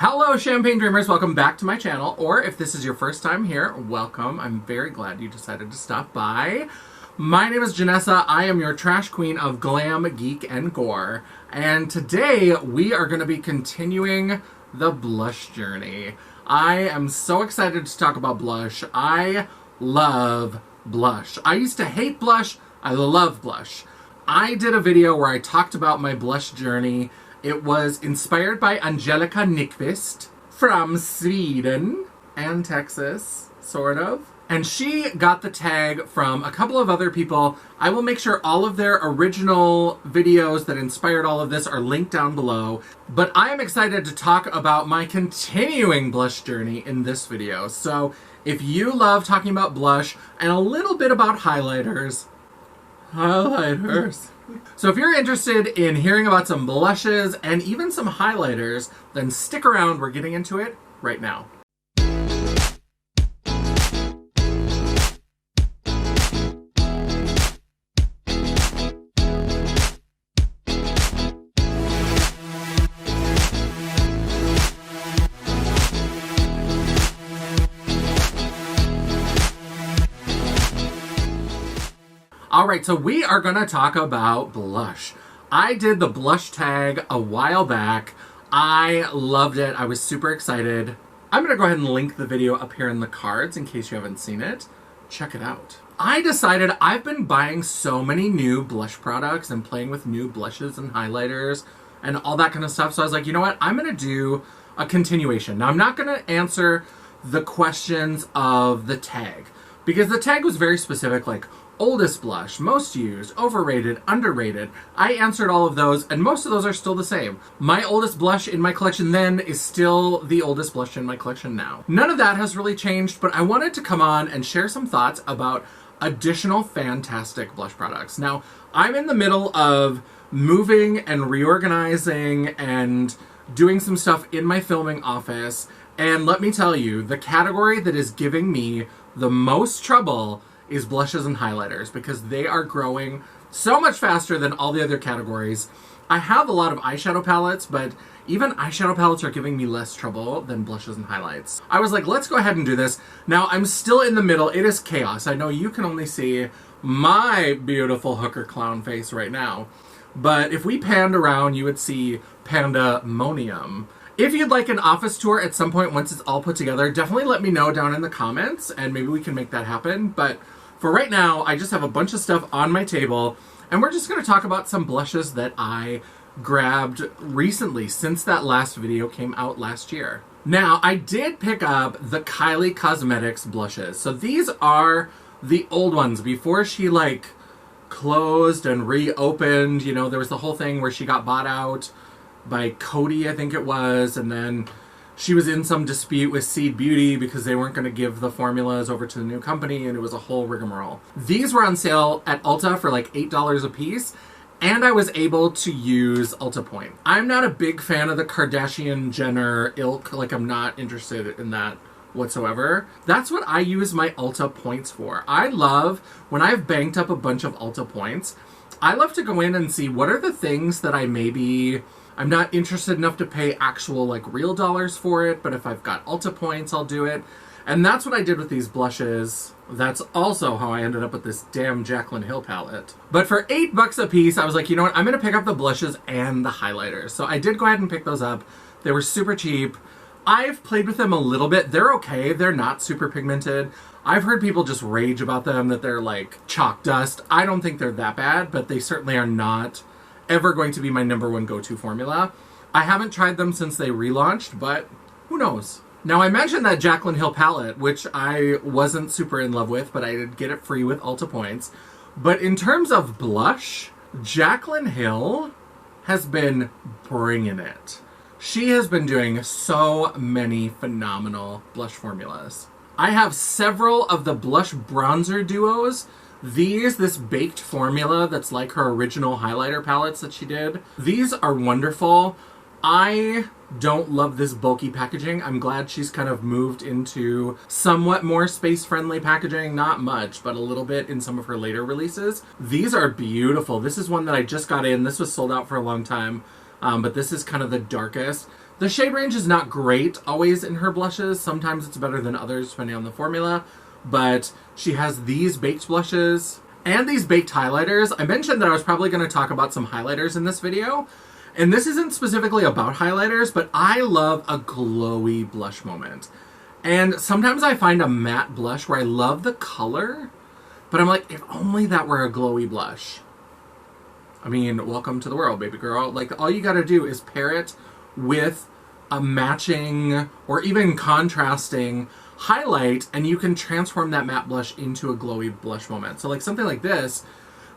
Hello Champagne Dreamers, welcome back to my channel, or if this is your first time here, welcome. I'm very glad you decided to stop by. My name is Janessa, I am your trash queen of glam, geek, and gore, and today we are going to be continuing the blush journey. I am so excited to talk about blush. I love blush. I used to hate blush, I love blush. I did a video where I talked about my blush journey. It was inspired by Angelica Nyqvist from Sweden and Texas, sort of. And she got the tag from a couple of other people. I will make sure all of their original videos that inspired all of this are linked down below. But I am excited to talk about my continuing blush journey in this video. So if you love talking about blush and a little bit about highlighters. So if you're interested in hearing about some blushes and even some highlighters, then stick around, we're getting into it right now. Alright, so we are going to talk about blush. I did the blush tag a while back. I loved it. I was super excited. I'm going to go ahead and link the video up here in the cards in case you haven't seen it. Check it out. I decided I've been buying so many new blush products and playing with new blushes and highlighters and all that kind of stuff. So I was like, you know what? I'm going to do a continuation. Now, I'm not going to answer the questions of the tag because the tag was very specific, like oldest blush, most used, overrated, underrated. I answered all of those, and most of those are still the same. My oldest blush in my collection then is still the oldest blush in my collection now. None of that has really changed, but I wanted to come on and share some thoughts about additional fantastic blush products. Now, I'm in the middle of moving and reorganizing and doing some stuff in my filming office, and let me tell you, the category that is giving me the most trouble is blushes and highlighters because they are growing so much faster than all the other categories. I have a lot of eyeshadow palettes, but even eyeshadow palettes are giving me less trouble than blushes and highlights. I was like, let's go ahead and do this. Now, I'm still in the middle. It is chaos. I know you can only see my beautiful hooker clown face right now, but if we panned around, you would see pandemonium. If you'd like an office tour at some point once it's all put together, definitely let me know down in the comments and maybe we can make that happen. But for right now, I just have a bunch of stuff on my table, and we're just going to talk about some blushes that I grabbed recently since that last video came out last year. Now, I did pick up the Kylie Cosmetics blushes. So these are the old ones before she closed and reopened. You know, there was the whole thing where she got bought out by Coty, I think it was, and then she was in some dispute with Seed Beauty because they weren't going to give the formulas over to the new company, and it was a whole rigmarole. These were on sale at Ulta for like $8 a piece, and I was able to use Ulta Point. I'm not a big fan of the Kardashian-Jenner ilk, I'm not interested in that whatsoever. That's what I use my Ulta Points for. I love, when I've banked up a bunch of Ulta Points, I love to go in and see what are the things that I'm not interested enough to pay actual real dollars for it, but if I've got Ulta points, I'll do it. And that's what I did with these blushes. That's also how I ended up with this damn Jaclyn Hill palette. But for $8 a piece, I was like, you know what, I'm going to pick up the blushes and the highlighters. So I did go ahead and pick those up. They were super cheap. I've played with them a little bit. They're okay. They're not super pigmented. I've heard people just rage about them, that they're like chalk dust. I don't think they're that bad, but they certainly are not ever going to be my number one go-to formula. I haven't tried them since they relaunched, but who knows? Now, I mentioned that Jaclyn Hill palette, which I wasn't super in love with, but I did get it free with Ulta Points. But in terms of blush, Jaclyn Hill has been bringing it. She has been doing so many phenomenal blush formulas. I have several of the blush bronzer duos. This baked formula that's like her original highlighter palettes that she did. These are wonderful. I don't love this bulky packaging. I'm glad she's kind of moved into somewhat more space-friendly packaging. Not much, but a little bit in some of her later releases. These are beautiful. This is one that I just got in. This was sold out for a long time, but this is kind of the darkest. The shade range is not great always in her blushes. Sometimes it's better than others depending on the formula. But she has these baked blushes and these baked highlighters. I mentioned that I was probably going to talk about some highlighters in this video. And this isn't specifically about highlighters, but I love a glowy blush moment. And sometimes I find a matte blush where I love the color, but I'm like, if only that were a glowy blush. I mean, welcome to the world, baby girl. Like, all you gotta do is pair it with a matching or even contrasting highlight, and you can transform that matte blush into a glowy blush moment. So like something like this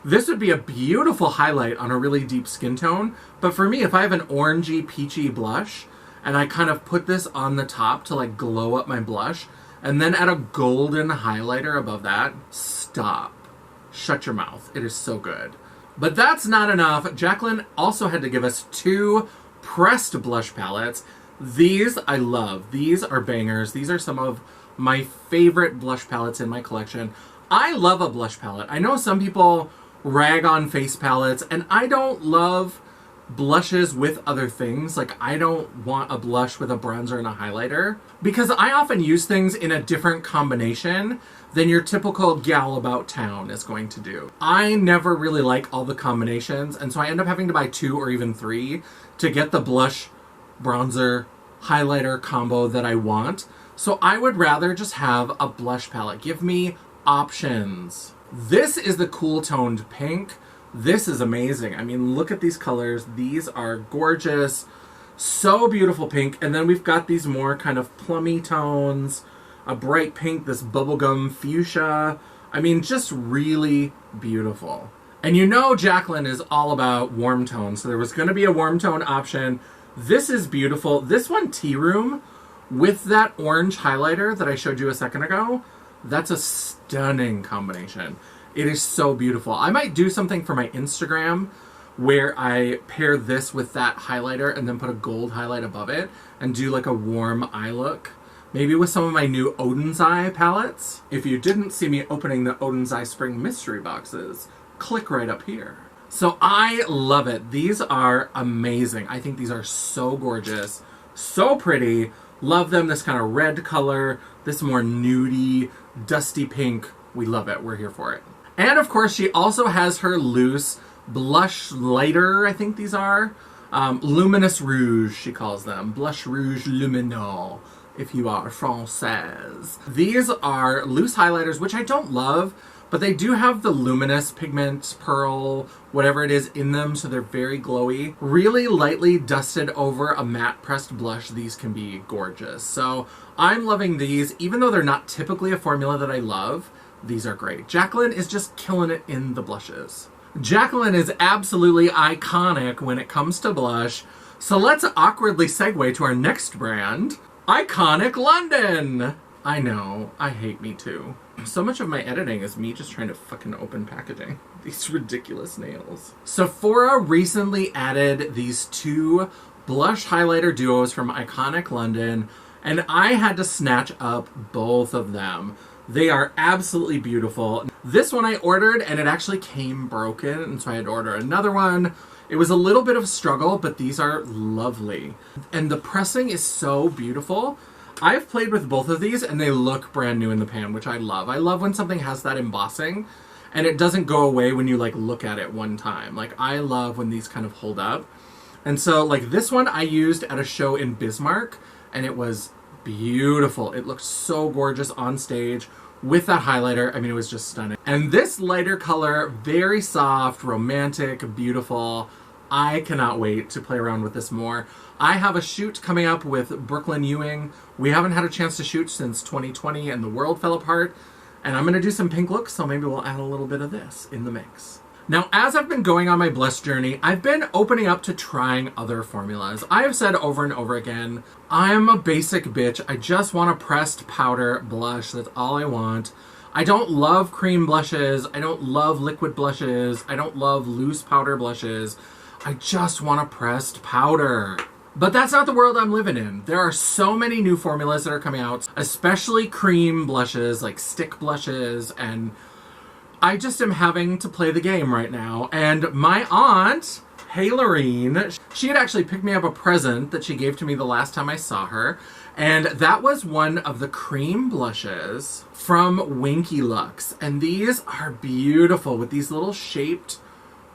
would be a beautiful highlight on a really deep skin tone. But for me, if I have an orangey, peachy blush, and I kind of put this on the top to like glow up my blush, and then add a golden highlighter above that, stop. Shut your mouth. It is so good. But that's not enough. Jaclyn also had to give us 2 pressed blush palettes. These I love. These are bangers. These are some of my favorite blush palettes in my collection. I love a blush palette. I know some people rag on face palettes, and I don't love blushes with other things. Like, I don't want a blush with a bronzer and a highlighter because I often use things in a different combination than your typical gal about town is going to do. I never really like all the combinations, and so I end up having to buy 2 or even 3 to get the blush, bronzer, highlighter combo that I want. So I would rather just have a blush palette. Give me options. This is the cool toned pink. This is amazing. I mean, look at these colors. These are gorgeous. So beautiful pink. And then we've got these more kind of plummy tones. A bright pink, this bubblegum fuchsia. I mean, just really beautiful. And you know Jaclyn is all about warm tones. So there was going to be a warm tone option. This is beautiful. This one, Tea Room, with that orange highlighter that I showed you a second ago, that's a stunning combination. It is so beautiful. I might do something for my Instagram where I pair this with that highlighter and then put a gold highlight above it and do like a warm eye look. Maybe with some of my new Odin's Eye palettes. If you didn't see me opening the Odin's Eye Spring Mystery Boxes, click right up here. So I love it. These are amazing. I think these are so gorgeous, so pretty. Love them. This kind of red color, this more nudie, dusty pink. We love it. We're here for it. And of course, she also has her loose blush lighter, I think these are. Luminous Rouge, she calls them. Blush Rouge Lumineux, if you are Française. These are loose highlighters, which I don't love, but they do have the luminous pigment, pearl, whatever it is in them, so they're very glowy. Really lightly dusted over a matte pressed blush, these can be gorgeous. So I'm loving these, even though they're not typically a formula that I love. These are great. Jaclyn is just killing it in the blushes. Jaclyn is absolutely iconic when it comes to blush. So let's awkwardly segue to our next brand, Iconic London. I know, I hate me too. So much of my editing is me just trying to fucking open packaging. These ridiculous nails. Sephora recently added these 2 blush highlighter duos from Iconic London, and I had to snatch up both of them. They are absolutely beautiful. This one I ordered and it actually came broken, and so I had to order another one. It was a little bit of a struggle, but these are lovely. And the pressing is so beautiful. I've played with both of these and they look brand new in the pan, which I love. I love when something has that embossing and it doesn't go away when you like look at it one time. Like, I love when these kind of hold up. And so like this one I used at a show in Bismarck and it was beautiful. It looked so gorgeous on stage with that highlighter. I mean, it was just stunning. And this lighter color, very soft, romantic, beautiful. I cannot wait to play around with this more. I have a shoot coming up with Brooklyn Ewing. We haven't had a chance to shoot since 2020 and the world fell apart. And I'm going to do some pink looks, so maybe we'll add a little bit of this in the mix. Now, as I've been going on my blush journey, I've been opening up to trying other formulas. I have said over and over again, I'm a basic bitch. I just want a pressed powder blush. That's all I want. I don't love cream blushes. I don't love liquid blushes. I don't love loose powder blushes. I just want a pressed powder. But that's not the world I'm living in. There are so many new formulas that are coming out, especially cream blushes, like stick blushes, and I just am having to play the game right now. And my aunt Hey Lorene. She had actually picked me up a present that she gave to me the last time I saw her, and that was one of the cream blushes from Winky Lux. And these are beautiful with these little shaped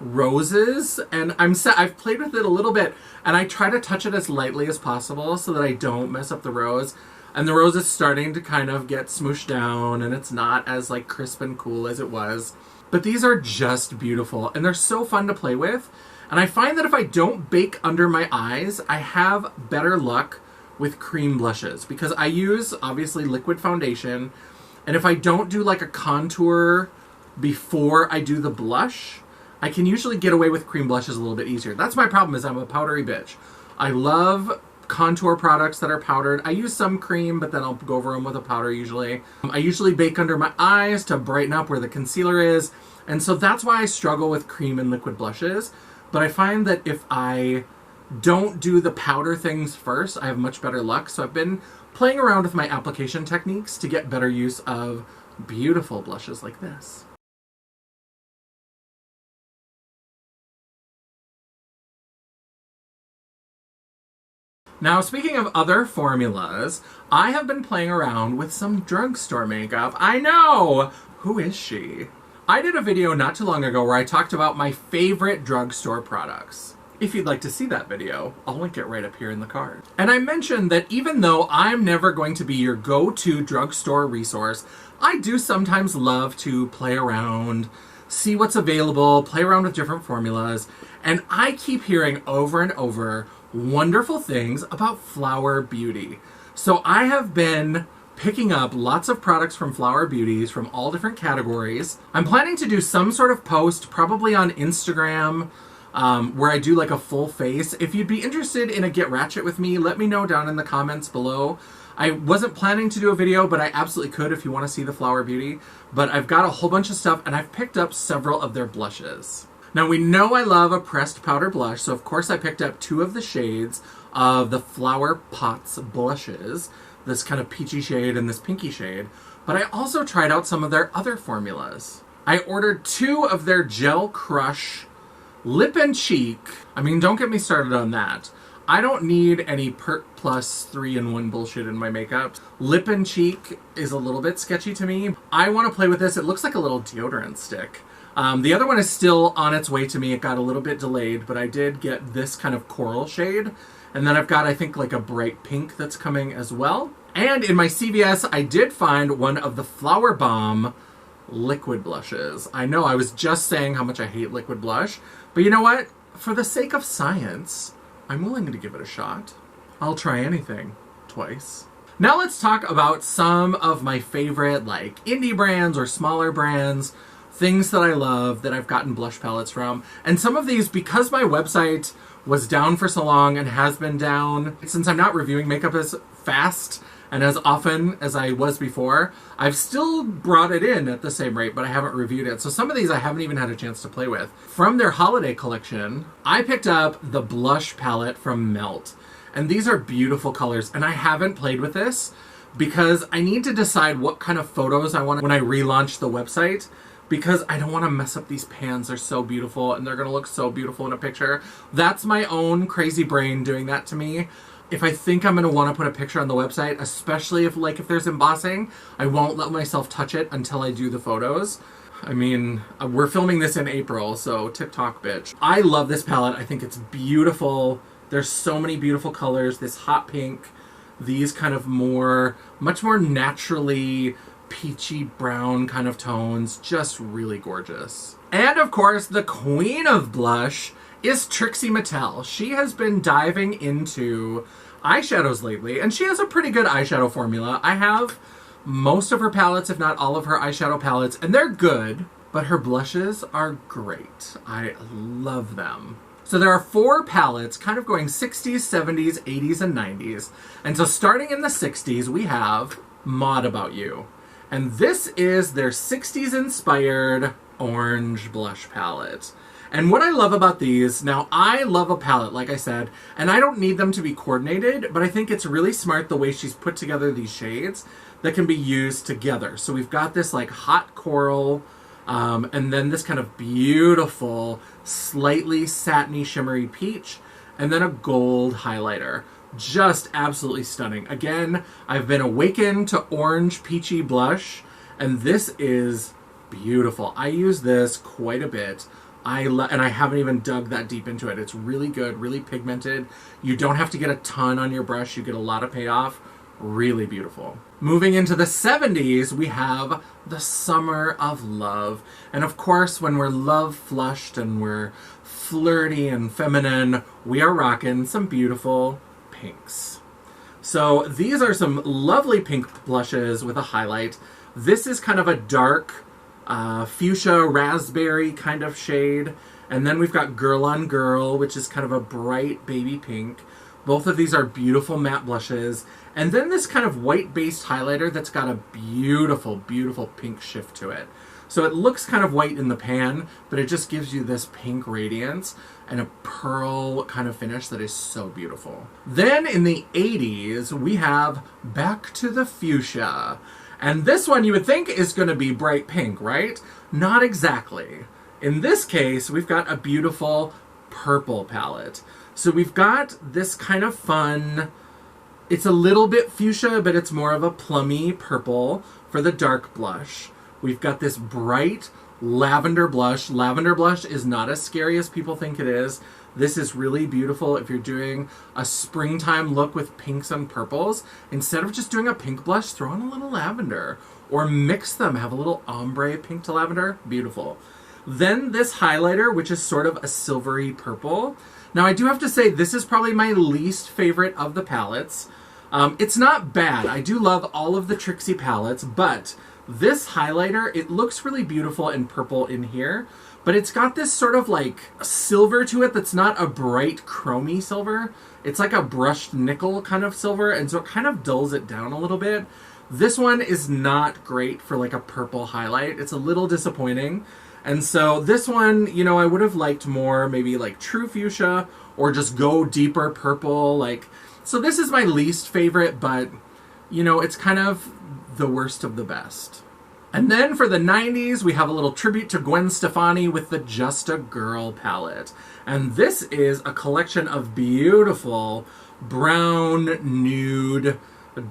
roses, and I've played with it a little bit, and I try to touch it as lightly as possible so that I don't mess up the rose. And the rose is starting to kind of get smooshed down, and it's not as like crisp and cool as it was. But these are just beautiful, and they're so fun to play with. And I find that if I don't bake under my eyes, I have better luck with cream blushes because I use, obviously, liquid foundation. And if I don't do like a contour before I do the blush, I can usually get away with cream blushes a little bit easier. That's my problem, is I'm a powdery bitch. I love contour products that are powdered. I use some cream, but then I'll go over them with a powder usually. I usually bake under my eyes to brighten up where the concealer is. And so that's why I struggle with cream and liquid blushes. But I find that if I don't do the powder things first, I have much better luck. So I've been playing around with my application techniques to get better use of beautiful blushes like this. Now, speaking of other formulas, I have been playing around with some drugstore makeup. I know! Who is she? I did a video not too long ago where I talked about my favorite drugstore products. If you'd like to see that video, I'll link it right up here in the card. And I mentioned that even though I'm never going to be your go-to drugstore resource, I do sometimes love to play around, see what's available, play around with different formulas, and I keep hearing over and over wonderful things about Flower Beauty. So I have been picking up lots of products from Flower Beauties from all different categories. I'm planning to do some sort of post, probably on Instagram, where I do like a full face. If you'd be interested in a Get Ratchet with me, let me know down in the comments below. I wasn't planning to do a video, but I absolutely could if you want to see the Flower Beauty. But I've got a whole bunch of stuff, and I've picked up several of their blushes. Now, we know I love a pressed powder blush, so of course I picked up 2 of the shades of the Flower Pots blushes, this kind of peachy shade and this pinky shade, but I also tried out some of their other formulas. I ordered 2 of their Gel Crush Lip and Cheek. I mean, don't get me started on that. I don't need any Pert Plus 3-in-1 bullshit in my makeup. Lip and Cheek is a little bit sketchy to me. I want to play with this. It looks like a little deodorant stick. The other one is still on its way to me. It got a little bit delayed, but I did get this kind of coral shade. And then I've got, I think, like a bright pink that's coming as well. And in my CVS, I did find one of the Flower Bomb liquid blushes. I know, I was just saying how much I hate liquid blush. But you know what? For the sake of science, I'm willing to give it a shot. I'll try anything. Twice. Now let's talk about some of my favorite, like, indie brands or smaller brands. Things that I love that I've gotten blush palettes from. And some of these, because my website was down for so long and has been down, since I'm not reviewing makeup as fast and as often as I was before, I've still brought it in at the same rate, but I haven't reviewed it. So some of these I haven't even had a chance to play with. From their holiday collection, I picked up the blush palette from Melt. And these are beautiful colors, and I haven't played with this because I need to decide what kind of photos I want when I relaunch the website, because I don't want to mess up these pans. They're so beautiful, and they're going to look so beautiful in a picture. That's my own crazy brain doing that to me. If I think I'm going to want to put a picture on the website, especially if there's embossing, I won't let myself touch it until I do the photos. I mean, we're filming this in April, so TikTok bitch. I love this palette. I think it's beautiful. There's so many beautiful colors. This hot pink, these kind of much more naturally peachy brown kind of tones, just really gorgeous. And of course, the queen of blush is Trixie Mattel. She has been diving into eyeshadows lately, and she has a pretty good eyeshadow formula. I have most of her palettes, if not all of her eyeshadow palettes, and they're good, but her blushes are great. I love them. So there are 4 palettes, kind of going 60s, 70s, 80s, and 90s. And so starting in the 60s, we have Mod About You. And this is their 60s inspired orange blush palette. And what I love about these, now I love a palette, like I said, and I don't need them to be coordinated, but I think it's really smart the way she's put together these shades that can be used together. So we've got this like hot coral, And then this kind of beautiful, slightly satiny, shimmery peach, and then a gold highlighter. Just absolutely stunning. Again, I've been awakened to orange peachy blush, and this is beautiful. I use this quite a bit. And I haven't even dug that deep into it. It's really good, really pigmented. You don't have to get a ton on your brush. You get a lot of payoff. Really beautiful. Moving into the 70s, we have the Summer of Love. And of course, when we're love flushed and we're flirty and feminine, we are rocking some beautiful pinks. So these are some lovely pink blushes with a highlight. This is kind of a dark fuchsia raspberry kind of shade. And then we've got Girl on Girl, which is kind of a bright baby pink. Both of these are beautiful matte blushes. And then this kind of white-based highlighter that's got a beautiful, beautiful pink shift to it. So it looks kind of white in the pan, but it just gives you this pink radiance and a pearl kind of finish that is so beautiful. Then in the 80s, we have Back to the Fuchsia. And this one you would think is going to be bright pink, right? Not exactly. In this case, we've got a beautiful purple palette. So we've got this kind of fun, it's a little bit fuchsia, but it's more of a plummy purple for the dark blush. We've got this bright lavender blush. Lavender blush is not as scary as people think it is. This is really beautiful if you're doing a springtime look with pinks and purples. Instead of just doing a pink blush, throw in a little lavender or mix them. Have a little ombre pink to lavender. Beautiful. Then this highlighter, which is sort of a silvery purple. Now, I do have to say, this is probably my least favorite of the palettes. It's not bad. I do love all of the Trixie palettes, but this highlighter, it looks really beautiful in purple in here, but it's got this sort of like silver to it that's not a bright chromy silver. It's like a brushed nickel kind of silver, and so it kind of dulls it down a little bit. This one is not great for like a purple highlight. It's a little disappointing. And so this one, you know, I would have liked more, maybe like true fuchsia or just go deeper purple. Like, so this is my least favorite, but you know, it's kind of the worst of the best. And then for the 90s, we have a little tribute to Gwen Stefani with the Just a Girl palette. And this is a collection of beautiful brown, nude,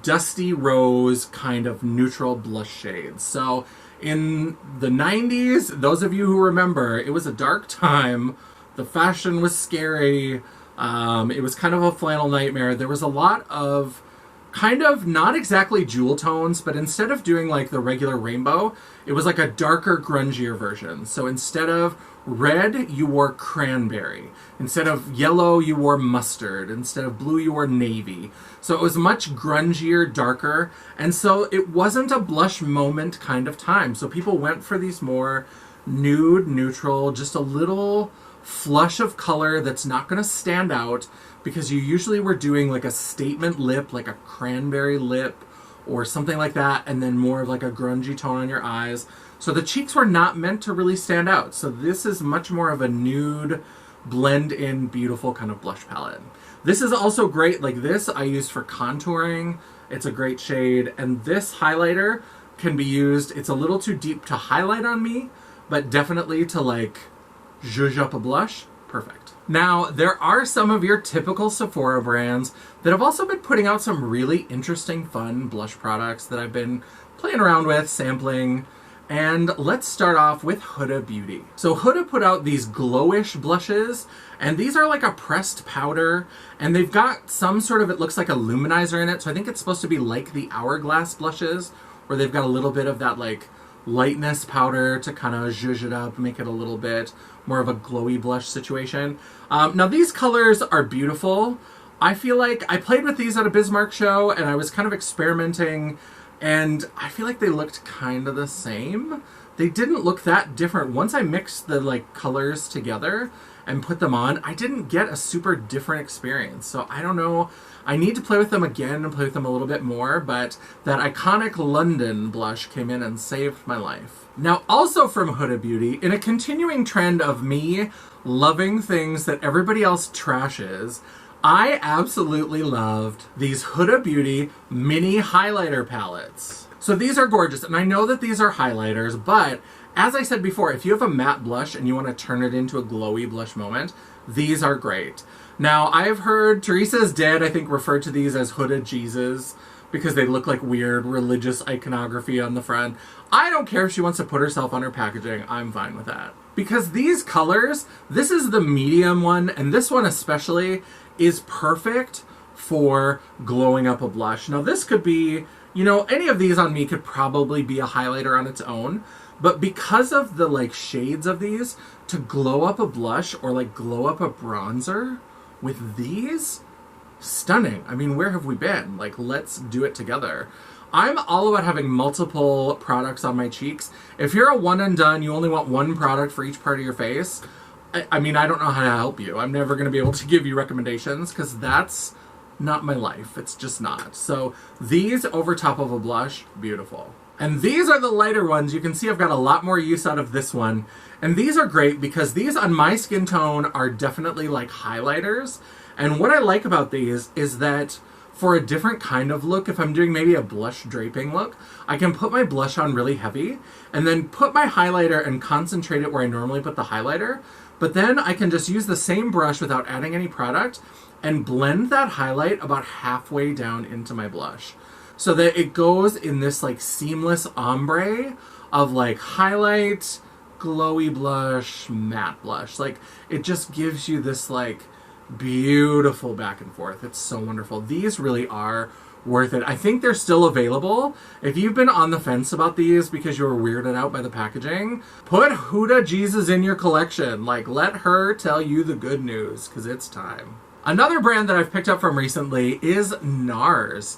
dusty rose kind of neutral blush shades. So in the 90s, those of you who remember, it was a dark time. The fashion was scary. It was kind of a flannel nightmare. There was a lot of kind of not exactly jewel tones, but instead of doing like the regular rainbow, it was like a darker, grungier version. So instead of red, you wore cranberry. Instead of yellow, you wore mustard. Instead of blue, you wore navy. So it was much grungier, darker, and so it wasn't a blush moment kind of time. So people went for these more nude, neutral, just a little flush of color that's not going to stand out, because you usually were doing like a statement lip, like a cranberry lip or something like that, and then more of like a grungy tone on your eyes. So the cheeks were not meant to really stand out. So this is much more of a nude, blend in, beautiful kind of blush palette. This is also great. Like this I use for contouring. It's a great shade. And this highlighter can be used, it's a little too deep to highlight on me, but definitely to like zhuzh up a blush. Perfect. Now, there are some of your typical Sephora brands that have also been putting out some really interesting, fun blush products that I've been playing around with, sampling. And let's start off with Huda Beauty. So Huda put out these glowish blushes, and these are like a pressed powder, and they've got some sort of, it looks like a luminizer in it. So I think it's supposed to be like the Hourglass blushes, where they've got a little bit of that like lightness powder to kind of zhuzh it up, make it a little bit more of a glowy blush situation. Now these colors are beautiful. I feel like I played with these at a Bismarck show, and I was kind of experimenting, and I feel like they looked kind of the same. They didn't look that different. Once I mixed the like colors together and put them on, I didn't get a super different experience. So I don't know. I need to play with them again and play with them a little bit more, but that iconic London blush came in and saved my life. Now, also from Huda Beauty, in a continuing trend of me loving things that everybody else trashes, I absolutely loved these Huda Beauty mini highlighter palettes. So these are gorgeous, and I know that these are highlighters, but As I said before, if you have a matte blush and you want to turn it into a glowy blush moment, these are great. Now, I've heard Teresa's Dead, I think, referred to these as hooded Jesus because they look like weird religious iconography on the front. I don't care if she wants to put herself on her packaging. I'm fine with that. Because these colors, this is the medium one, and this one especially is perfect for glowing up a blush. Now, this could be, you know, any of these on me could probably be a highlighter on its own, but because of the, like, shades of these, to glow up a blush or, like, glow up a bronzer with these, stunning. I mean, where have we been? Like, let's do it together. I'm all about having multiple products on my cheeks. If you're a one and done, you only want one product for each part of your face, I mean, I don't know how to help you. I'm never going to be able to give you recommendations because that's not my life. It's just not. So these over top of a blush, beautiful. And these are the lighter ones. You can see I've got a lot more use out of this one. And these are great because these on my skin tone are definitely like highlighters. And what I like about these is that for a different kind of look, if I'm doing maybe a blush draping look, I can put my blush on really heavy and then put my highlighter and concentrate it where I normally put the highlighter. But then I can just use the same brush without adding any product and blend that highlight about halfway down into my blush, so that it goes in this like seamless ombre of like highlight, glowy blush, matte blush. Like, it just gives you this like beautiful back and forth. It's so wonderful. These really are worth it. I think they're still available. If you've been on the fence about these because you were weirded out by the packaging, put Huda Jesus in your collection. Like, let her tell you the good news, because it's time. Another brand that I've picked up from recently is NARS.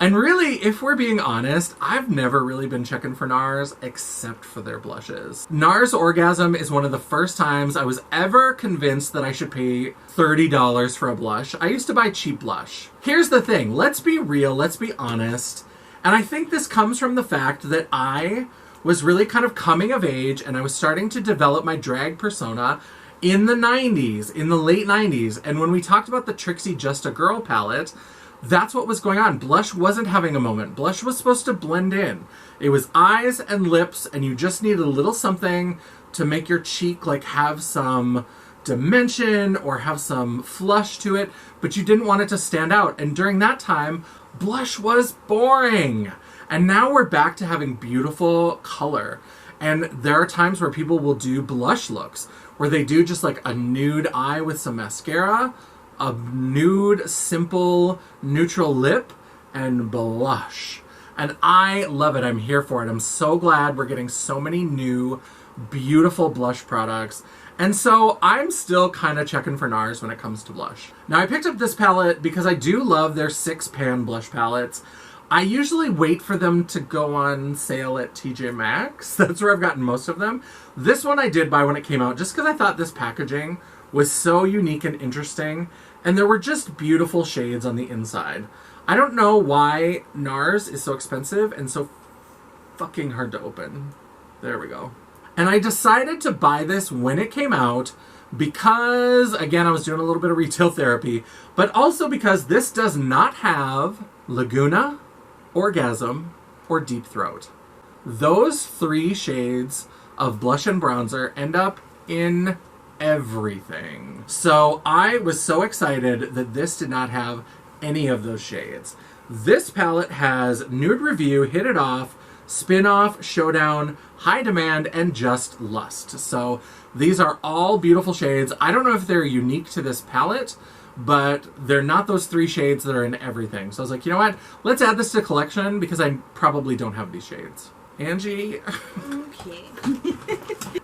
And really, if we're being honest, I've never really been checking for NARS except for their blushes. NARS Orgasm is one of the first times I was ever convinced that I should pay $30 for a blush. I used to buy cheap blush. Here's the thing, let's be real, let's be honest. And I think this comes from the fact that I was really kind of coming of age and I was starting to develop my drag persona in the 90s, in the late 90s. And when we talked about the Trixie Just a Girl palette, that's what was going on. Blush wasn't having a moment. Blush was supposed to blend in. It was eyes and lips, and you just needed a little something to make your cheek like have some dimension or have some flush to it, but you didn't want it to stand out. And during that time, blush was boring. And now we're back to having beautiful color. And there are times where people will do blush looks, where they do just like a nude eye with some mascara, a nude, simple, neutral lip, and blush. And I love it. I'm here for it. I'm so glad we're getting so many new, beautiful blush products. And so I'm still kind of checking for NARS when it comes to blush. Now, I picked up this palette because I do love their 6-pan blush palettes. I usually wait for them to go on sale at TJ Maxx. That's where I've gotten most of them. This one I did buy when it came out just because I thought this packaging was so unique and interesting. And there were just beautiful shades on the inside. I don't know why NARS is so expensive and so fucking hard to open. There we go. And I decided to buy this when it came out because, again, I was doing a little bit of retail therapy, but also because this does not have Laguna, Orgasm, or Deep Throat. Those 3 shades of blush and bronzer end up in everything. So I was so excited that this did not have any of those shades. This palette has Nude Review, Hit It Off, Spin Off, Showdown, High Demand, and Just Lust. So these are all beautiful shades. I don't know if they're unique to this palette, but they're not those 3 shades that are in everything. So I was like, you know what? Let's add this to collection because I probably don't have these shades. Angie. Okay.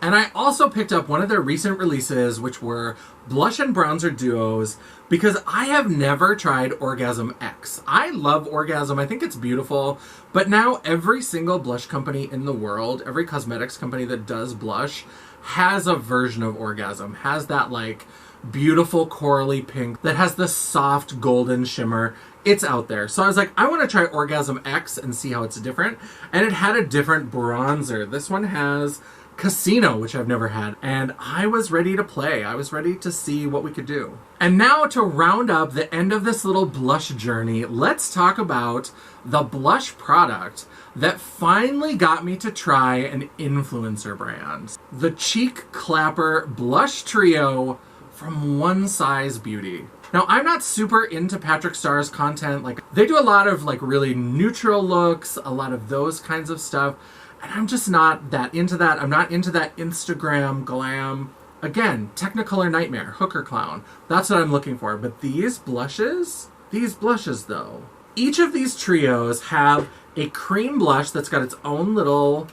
And I also picked up one of their recent releases, which were blush and bronzer duos, because I have never tried Orgasm X. I love Orgasm. I think it's beautiful. But now every single blush company in the world, every cosmetics company that does blush, has a version of Orgasm. Has that like beautiful corally pink that has the soft golden shimmer. It's out there. So I was like, I want to try Orgasm X and see how it's different. And it had a different bronzer. This one has Casino, which I've never had, and I was ready to play. I was ready to see what we could do. And now to round up the end of this little blush journey, let's talk about the blush product that finally got me to try an influencer brand. The Cheek Clapper Blush Trio from One Size Beauty. Now, I'm not super into Patrick Starr's content. Like, they do a lot of like really neutral looks, a lot of those kinds of stuff. And I'm just not that into that. I'm not into that Instagram glam. Again, Technicolor Nightmare, Hooker Clown. That's what I'm looking for. But these blushes though. Each of these trios have a cream blush that's got its own little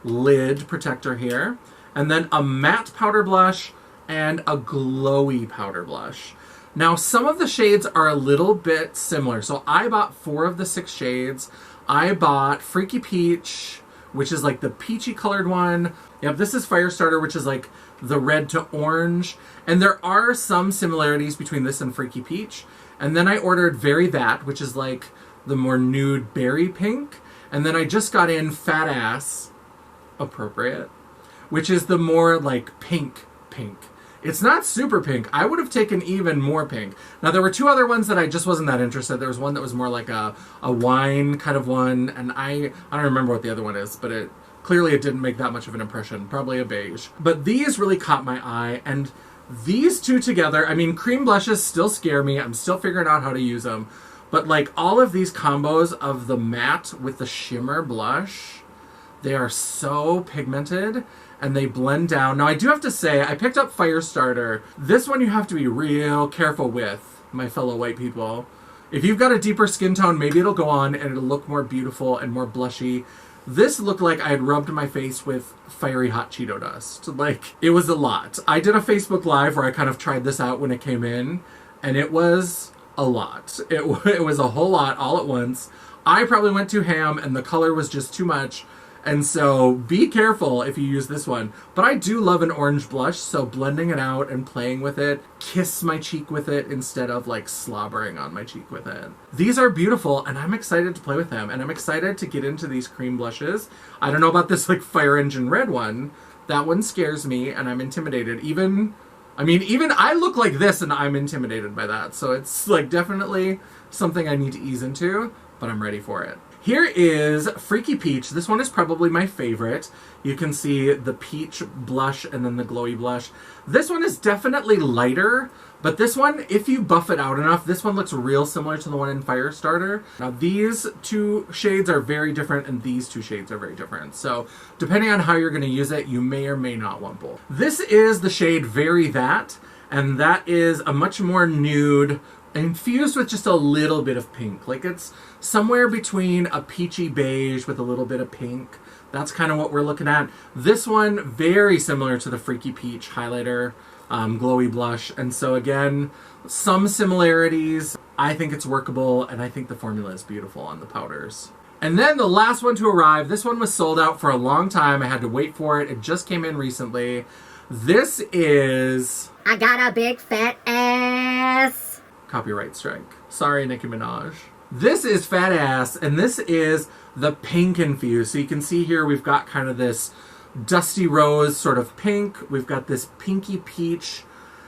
lid protector here. And then a matte powder blush and a glowy powder blush. Now, some of the shades are a little bit similar. So I bought 4 of the 6 shades. I bought Freaky Peach, which is like the peachy colored one. Yep, this is Firestarter, which is like the red to orange. And there are some similarities between this and Freaky Peach. And then I ordered Very That, which is like the more nude berry pink. And then I just got in Fat Ass, appropriate, which is the more like pink. It's not super pink. I would have taken even more pink. Now, there were 2 other ones that I just wasn't that interested. There was one that was more like a wine kind of one, and I don't remember what the other one is, but it didn't make that much of an impression. Probably a beige. But these really caught my eye, and these 2 together, I mean, cream blushes still scare me. I'm still figuring out how to use them. But like all of these combos of the matte with the shimmer blush, they are so pigmented and they blend down. Now, I do have to say, I picked up Firestarter. This one you have to be real careful with, my fellow white people. If you've got a deeper skin tone, maybe it'll go on and it'll look more beautiful and more blushy. This looked like I had rubbed my face with fiery hot Cheeto dust. Like, it was a lot. I did a Facebook Live where I kind of tried this out when it came in, and it was a lot. It was a whole lot all at once. I probably went too ham, and the color was just too much. And so be careful if you use this one. But I do love an orange blush, so blending it out and playing with it, kiss my cheek with it instead of like slobbering on my cheek with it. These are beautiful, and I'm excited to play with them, and I'm excited to get into these cream blushes. I don't know about this like Fire Engine Red one. That one scares me, and I'm intimidated. Even I look like this, and I'm intimidated by that. So it's like definitely something I need to ease into, but I'm ready for it. Here is Freaky Peach. This one is probably my favorite. You can see the peach blush and then the glowy blush. This one is definitely lighter, but this one, if you buff it out enough, this one looks real similar to the one in Firestarter. Now, these 2 shades are very different, and these 2 shades are very different. So, depending on how you're going to use it, you may or may not want both. This is the shade Very That, and that is a much more nude, infused with just a little bit of pink. Like, it's somewhere between a peachy beige with a little bit of pink. That's kind of what we're looking at. This one, very similar to the Freaky Peach highlighter, glowy blush. And so again, some similarities. I think it's workable, and I think the formula is beautiful on the powders. And then the last one to arrive, this one was sold out for a long time. I had to wait for it. It just came in recently. This is... I got a big fat ass. Copyright strike. Sorry, Nicki Minaj. This is Fat Ass, and this is the pink infused. So you can see here we've got kind of this dusty rose sort of pink. We've got this pinky peach.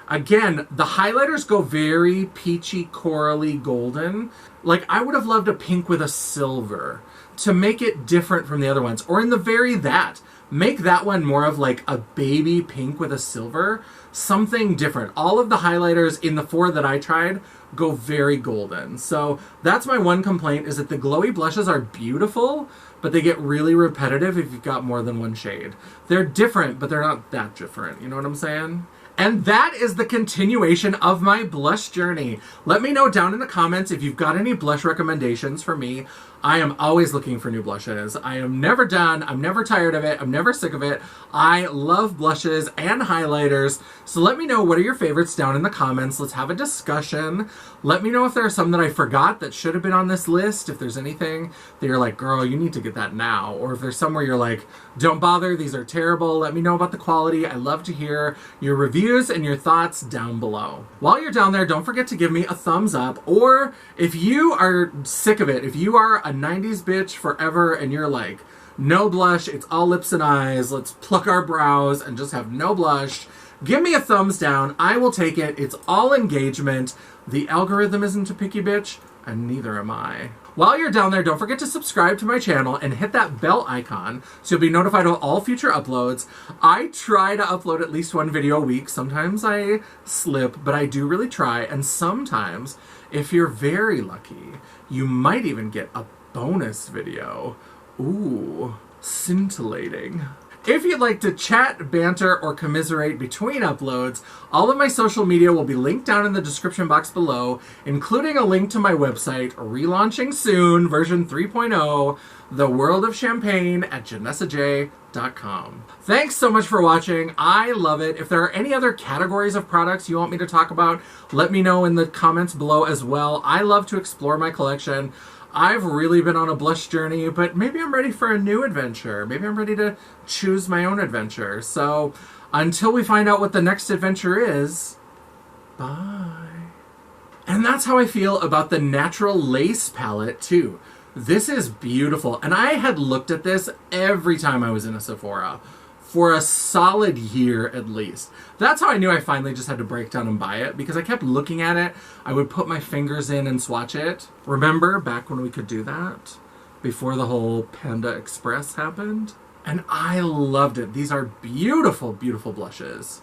Again, the highlighters go very peachy, corally, golden. Like, I would have loved a pink with a silver to make it different from the other ones. Or in the Very That, make that one more of like a baby pink with a silver. Something different. All of the highlighters in the 4 that I tried go very golden. So that's my one complaint, is that the glowy blushes are beautiful, but they get really repetitive if you've got more than one shade. They're different, but they're not that different. You know what I'm saying? And that is the continuation of my blush journey. Let me know down in the comments if you've got any blush recommendations for me. I am always looking for new blushes. I am never done. I'm never tired of it. I'm never sick of it. I love blushes and highlighters. So let me know, what are your favorites down in the comments. Let's have a discussion. Let me know if there are some that I forgot that should have been on this list. If there's anything that you're like, girl, you need to get that now. Or if there's somewhere you're like, don't bother, these are terrible. Let me know about the quality. I love to hear your reviews and your thoughts down below. While you're down there, don't forget to give me a thumbs up. Or if you are sick of it, if you are a 90s bitch forever and you're like, No blush, it's all lips and eyes. Let's pluck our brows and just have no blush. Give me a thumbs down. I will take it. It's all engagement. The algorithm isn't a picky bitch, and neither am I. While you're down there, don't forget to subscribe to my channel and hit that bell icon so you'll be notified of all future uploads. I try to upload at least one video a week. Sometimes I slip, but I do really try. And sometimes, if you're very lucky, you might even get a bonus video. Ooh, scintillating. If you'd like to chat, banter, or commiserate between uploads, all of my social media will be linked down in the description box below, including a link to my website, relaunching soon, version 3.0, The World of Champagne at JanessaJ.com. Thanks so much for watching. I love it. If there are any other categories of products you want me to talk about, let me know in the comments below as well. I love to explore my collection. I've really been on a blush journey, but maybe I'm ready for a new adventure. Maybe I'm ready to choose my own adventure. So until we find out what the next adventure is, bye. And that's how I feel about the Natural Lace palette too. This is beautiful. And I had looked at this every time I was in a Sephora for a solid year at least. That's how I knew I finally just had to break down and buy it, because I kept looking at it. I would put my fingers in and swatch it. Remember back when we could do that? Before the whole Panda Express happened? And I loved it. These are beautiful, beautiful blushes.